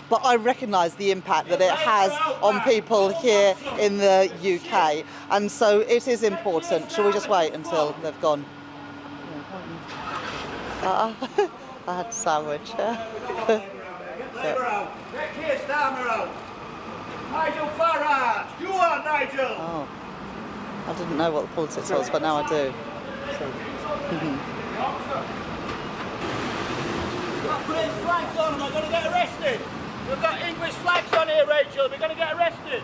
but I recognise the impact that it has on people here in the UK, and so it is important. Shall we just wait until they've gone? I had a sandwich. Nigel Farage! You are Nigel! Oh, I didn't know what the politics was, but now I do. We've got British flags on and we're going to get arrested! We've got English flags on here, Rachel, we're going to get arrested!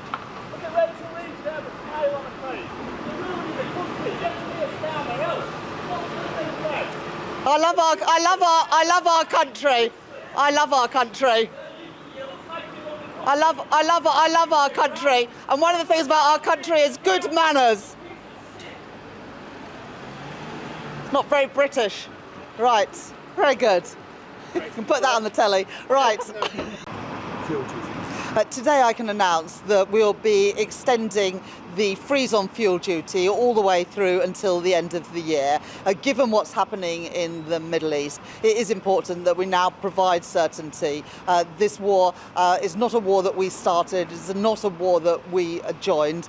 Look at Rachel Reeves there with a smile on her face. You're ruining the country, get to be a down or else. What's the big flag? I love our country. I love our country. I love our country, and one of the things about our country is good manners. It's not very British. Right, very good. You can put that on the telly. Right. Today I can announce that we'll be extending the freeze on fuel duty all the way through until the end of the year. Given what's happening in the Middle East, it is important that we now provide certainty. This war is not a war that we started, it's not a war that we joined,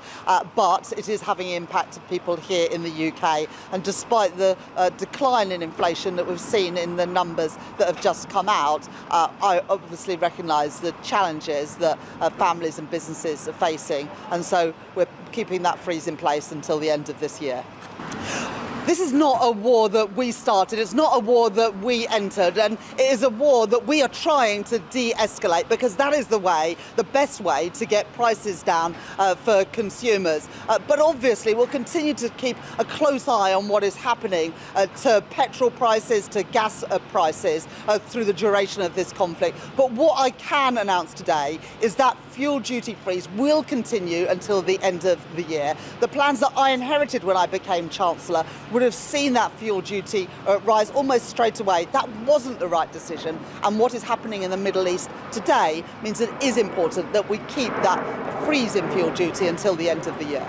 but it is having an impact on people here in the UK. And despite the decline in inflation that we've seen in the numbers that have just come out, I obviously recognise the challenges that families and businesses are facing, and so we're keeping that freeze in place until the end of this year. This is not a war that we started, it's not a war that we entered, and it is a war that we are trying to de-escalate, because that is the best way to get prices down for consumers. But obviously we'll continue to keep a close eye on what is happening to petrol prices, to gas prices through the duration of this conflict. But what I can announce today is that fuel duty freeze will continue until the end of the year. The plans that I inherited when I became Chancellor would have seen that fuel duty rise almost straight away. That wasn't the right decision, and what is happening in the Middle East today means it is important that we keep that freeze in fuel duty until the end of the year.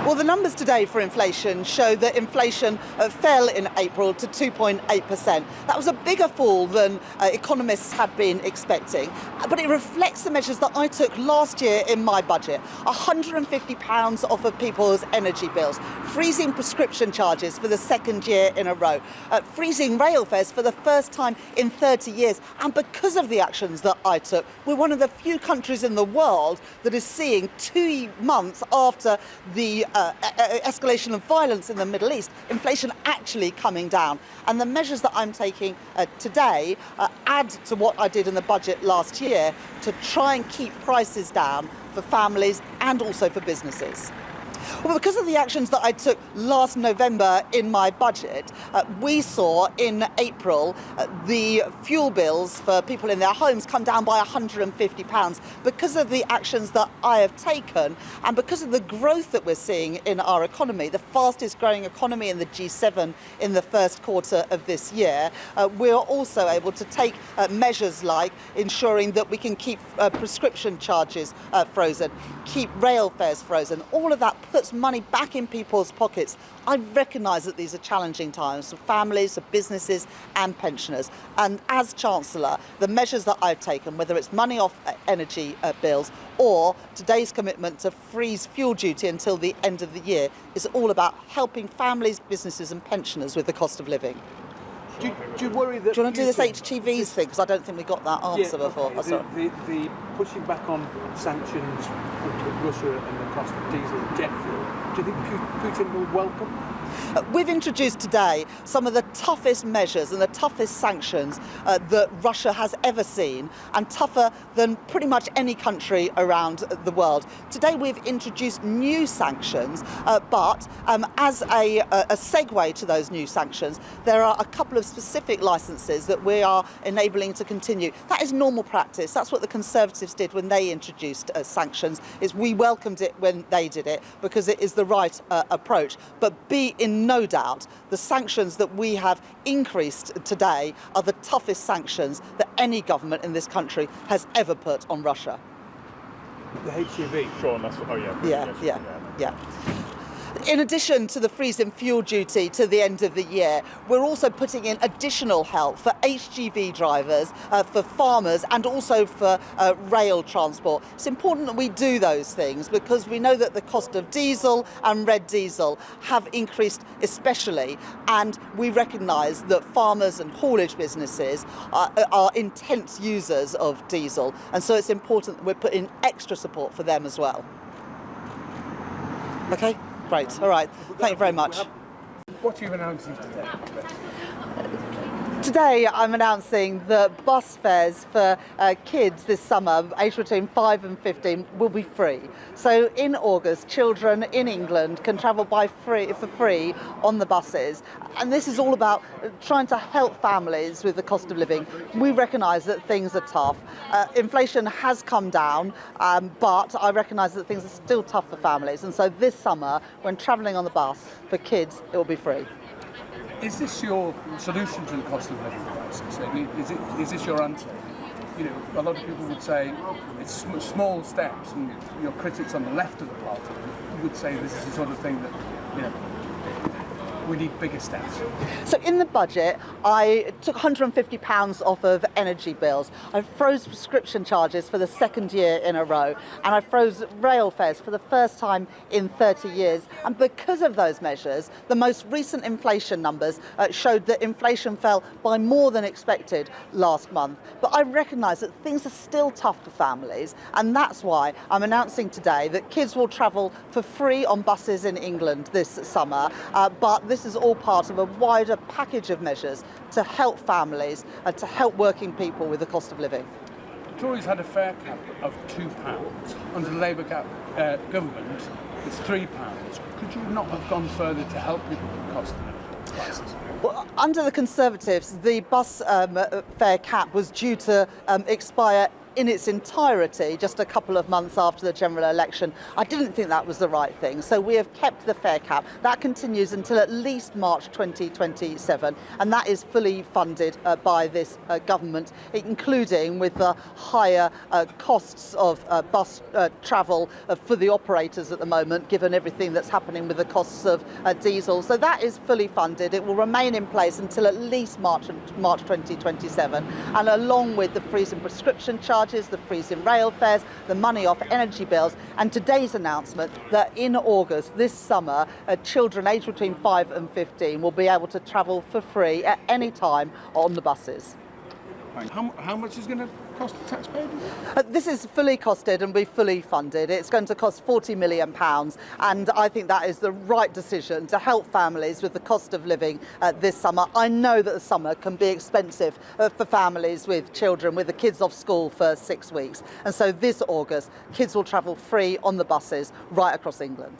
Well, the numbers today for inflation show that inflation fell in April to 2.8%. That was a bigger fall than economists had been expecting, but it reflects the measures that I took last year in my budget. £150 off of people's energy bills, freezing prescription charges for the second year in a row, freezing rail fares for the first time in 30 years. And because of the actions that I took, we're one of the few countries in the world that is seeing 2 months after the escalation of violence in the Middle East, inflation actually coming down. And the measures that I'm taking today add to what I did in the budget last year to try and keep prices down for families and also for businesses. Well, because of the actions that I took last November in my budget, we saw in April the fuel bills for people in their homes come down by £150 because of the actions that I have taken, and because of the growth that we're seeing in our economy, the fastest growing economy in the G7 in the first quarter of this year. We're also able to take measures like ensuring that we can keep prescription charges frozen, keep rail fares frozen. All of that puts money back in people's pockets. I recognise that these are challenging times for families, for businesses and pensioners. And as Chancellor, the measures that I've taken, whether it's money off energy bills or today's commitment to freeze fuel duty until the end of the year, is all about helping families, businesses and pensioners with the cost of living. Do you worry that... Do you want to do this HGVs thing? Because I don't think we got that answer before. Okay. The pushing back on sanctions with Russia and the cost of diesel and jet fuel, do you think Putin will welcome? We've introduced today some of the toughest measures and the toughest sanctions that Russia has ever seen, and tougher than pretty much any country around the world. Today we've introduced new sanctions, but as a segue to those new sanctions, there are a couple of specific licences that we are enabling to continue. That is normal practice. That's what the Conservatives did when they introduced sanctions. Is we welcomed it when they did it because it is the right approach. But be in no doubt, the sanctions that we have increased today are the toughest sanctions that any government in this country has ever put on Russia. The HGV? Sean, that's what, oh yeah. Yeah. In addition to the freezing fuel duty to the end of the year, we're also putting in additional help for HGV drivers, for farmers and also for rail transport. It's important that we do those things because we know that the cost of diesel and red diesel have increased especially, and we recognise that farmers and haulage businesses are intense users of diesel, and so it's important that we're putting extra support for them as well. Okay? Great, all right. Thank you very much. What are you announcing today? Today I'm announcing that bus fares for kids this summer, aged between 5 and 15, will be free. So in August, children in England can travel for free on the buses. And this is all about trying to help families with the cost of living. We recognise that things are tough. Inflation has come down, but I recognise that things are still tough for families. And so this summer, when travelling on the bus for kids, it will be free. Is this your solution to the cost of living crisis? I mean, is this your answer? You know, a lot of people would say it's small steps, and your critics on the left of the party would say this is the sort of thing that, you know, we need bigger steps. So in the budget, I took £150 off of energy bills. I froze prescription charges for the second year in a row, and I froze rail fares for the first time in 30 years. And because of those measures, the most recent inflation numbers showed that inflation fell by more than expected last month. But I recognise that things are still tough for families, and that's why I'm announcing today that kids will travel for free on buses in England this summer, but this is all part of a wider package of measures to help families and to help working people with the cost of living. The Tories had a fare cap of £2. Under the Labour government, it's £3. Could you not have gone further to help people with the cost of living crisis? Well, under the Conservatives, the bus fare cap was due to expire in its entirety just a couple of months after the general election. I didn't think that was the right thing, so we have kept the fare cap. That continues until at least March 2027, and that is fully funded by this government, including with the higher costs of bus travel for the operators at the moment, given everything that's happening with the costs of diesel. So that is fully funded. It will remain in place until at least March 2027, and along with the freezing prescription charges, the freezing rail fares, the money off energy bills, and today's announcement that in August this summer, children aged between 5 and 15 will be able to travel for free at any time on the buses. How much is going to cost the taxpayer? This is fully costed and be fully funded. It's going to cost £40 million, and I think that is the right decision to help families with the cost of living this summer. I know that the summer can be expensive for families with children, with the kids off school for 6 weeks. And so this August, kids will travel free on the buses right across England.